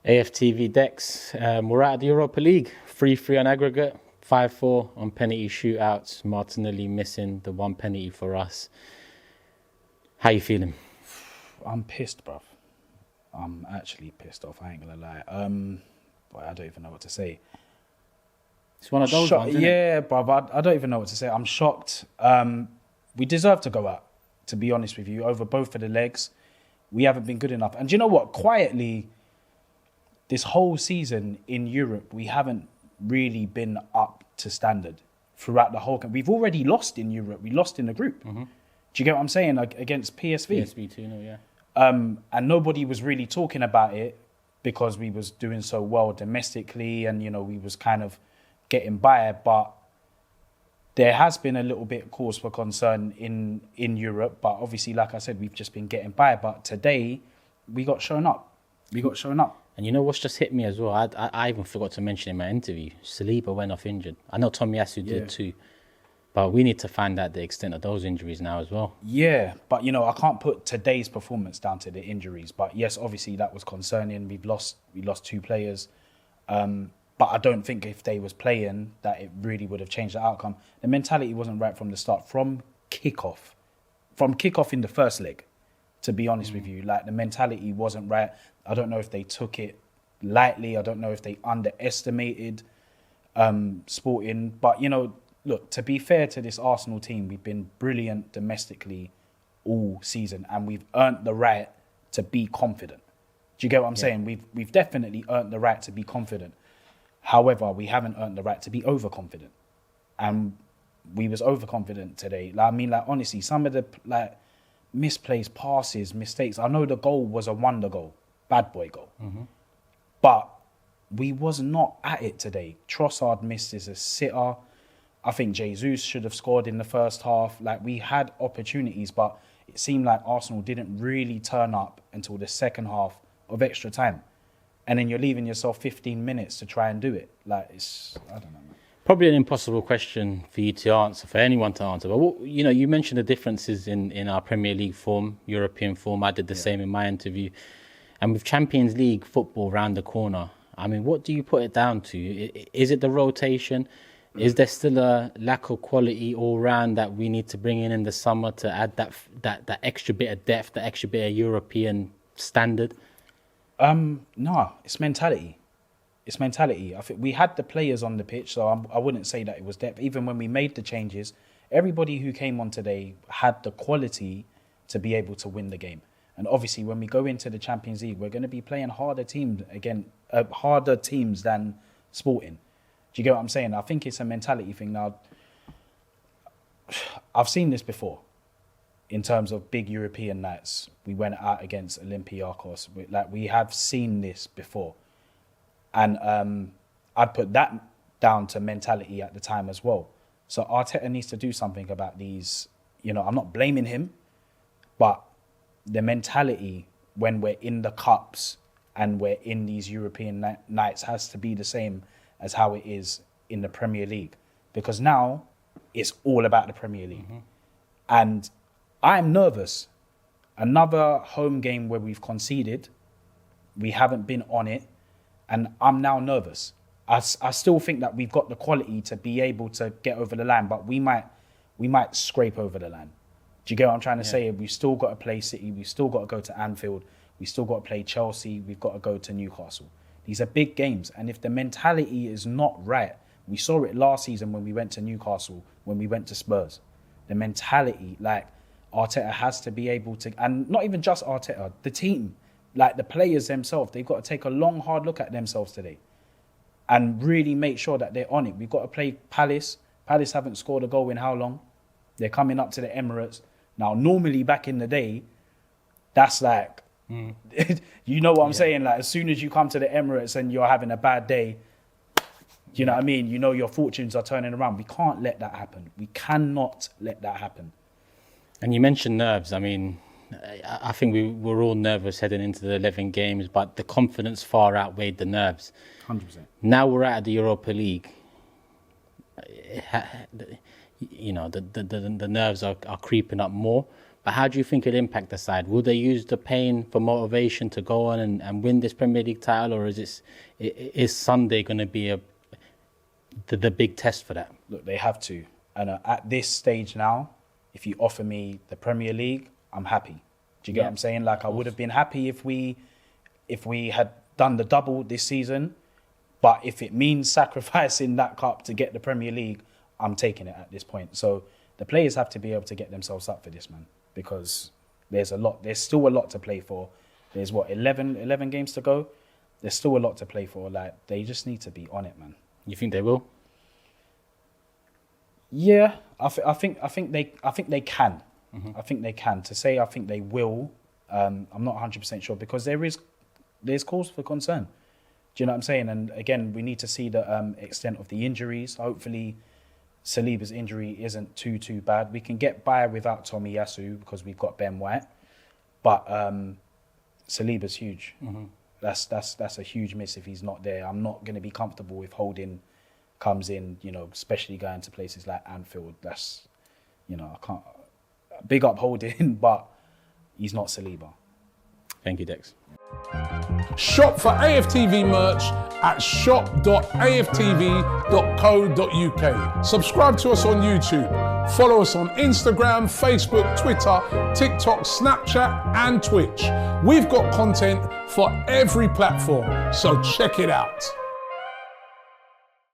AFTV Dex, we're out of the Europa League. 3-3 on aggregate, 5-4 on penalty shootouts. Martinelli missing the one penalty for us. How you feeling? I'm pissed, bruv. I'm actually pissed off. I ain't gonna lie. But I don't even know what to say. It's one of those ones, isn't it? Yeah, bruv. I don't even know what to say. I'm shocked. We deserve to go out, to be honest with you, over both of the legs. We haven't been good enough. And do you know what? Quietly, this whole season in Europe, we haven't really been up to standard throughout the whole. We've already lost in Europe. We lost in the group. Mm-hmm. Do you get what I'm saying? Like against PSV. PSV 2-0, yeah. And nobody was really talking about it because we was doing so well domestically and, we was kind of getting by. But there has been a little bit of cause for concern in Europe. But obviously, like I said, we've just been getting by. But today, we got shown up. And you know what's just hit me as well? I even forgot to mention in my interview, Saliba went off injured. I know Tomiyasu did too. But we need to find out the extent of those injuries now as well. Yeah, but, I can't put today's performance down to the injuries. But, yes, obviously, that was concerning. We lost two players. But I don't think if they was playing that it really would have changed the outcome. The mentality wasn't right from the start. From kickoff in the first leg, to be honest with you. Like, the mentality wasn't right. I don't know if they took it lightly. I don't know if they underestimated Sporting. But, look, to be fair to this Arsenal team, we've been brilliant domestically all season and we've earned the right to be confident. Do you get what I'm saying? We've definitely earned the right to be confident. However, we haven't earned the right to be overconfident. And we was overconfident today. Honestly, some of the misplaced passes, mistakes. I know the goal was a wonder goal, bad boy goal. Mm-hmm. But we was not at it today. Trossard missed as a sitter. I think Jesus should have scored in the first half. We had opportunities, but it seemed like Arsenal didn't really turn up until the second half of extra time. And then you're leaving yourself 15 minutes to try and do it. I don't know, man. Probably an impossible question for you to answer, for anyone to answer. But, you mentioned the differences in our Premier League form, European form. I did the same in my interview. And with Champions League football round the corner, what do you put it down to? Is it the rotation? Is there still a lack of quality all round that we need to bring in the summer to add that extra bit of depth, that extra bit of European standard? No, it's mentality. I think we had the players on the pitch, so I wouldn't say that it was depth. Even when we made the changes, everybody who came on today had the quality to be able to win the game. And obviously, when we go into the Champions League, we're going to be playing harder teams than Sporting. Do you get what I'm saying? I think it's a mentality thing. Now, I've seen this before in terms of big European nights. We went out against Olympiacos. We have seen this before. And I'd put that down to mentality at the time as well. So Arteta needs to do something about these. I'm not blaming him, but the mentality when we're in the cups and we're in these European nights has to be the same as how it is in the Premier League. Because now it's all about the Premier League. Mm-hmm. And I'm nervous. Another home game where we've conceded, we haven't been on it, and I'm now nervous. I still think that we've got the quality to be able to get over the line, but we might scrape over the line. Do you get what I'm trying to say? We've still got to play City, we've still got to go to Anfield, we've still got to play Chelsea, we've got to go to Newcastle. These are big games. And if the mentality is not right, we saw it last season when we went to Newcastle, when we went to Spurs. The mentality, Arteta has to be able to, and not even just Arteta, the team, the players themselves, they've got to take a long, hard look at themselves today and really make sure that they're on it. We've got to play Palace. Palace haven't scored a goal in how long? They're coming up to the Emirates. Now, normally back in the day, that's you know what I'm saying? As soon as you come to the Emirates and you're having a bad day, you know what I mean? Your fortunes are turning around. We can't let that happen. We cannot let that happen. And you mentioned nerves. I think we were all nervous heading into the 11 games, but the confidence far outweighed the nerves. 100%. Now we're out of the Europa League. The nerves are creeping up more. But how do you think it'll impact the side? Will they use the pain for motivation to go on and win this Premier League title, or is Sunday going to be the big test for that? Look, they have to. And at this stage now, if you offer me the Premier League, I'm happy. Do you get what I'm saying? Like, I would have been happy if we had done the double this season, but if it means sacrificing that cup to get the Premier League, I'm taking it at this point. So the players have to be able to get themselves up for this, man, because there's still a lot to play for. There's 11 games to go. There's still a lot to play for. Like, they just need to be on it, man. You think they will? Yeah, I think they can. Mm-hmm. I think they can. To say I think they will, I'm not 100% sure, because there's cause for concern. Do you know what I'm saying? And again, we need to see the extent of the injuries. Hopefully, Saliba's injury isn't too bad. We can get by without Tomiyasu because we've got Ben White, but Saliba's huge. Mm-hmm. That's a huge miss if he's not there. I'm not going to be comfortable if Holding comes in, especially going to places like Anfield. That's, I can't big up Holding, but he's not Saliba. Thank you, Dex. Shop for AFTV merch at shop.aftv.co.uk. Subscribe to us on YouTube. Follow us on Instagram, Facebook, Twitter, TikTok, Snapchat, and Twitch. We've got content for every platform, so check it out.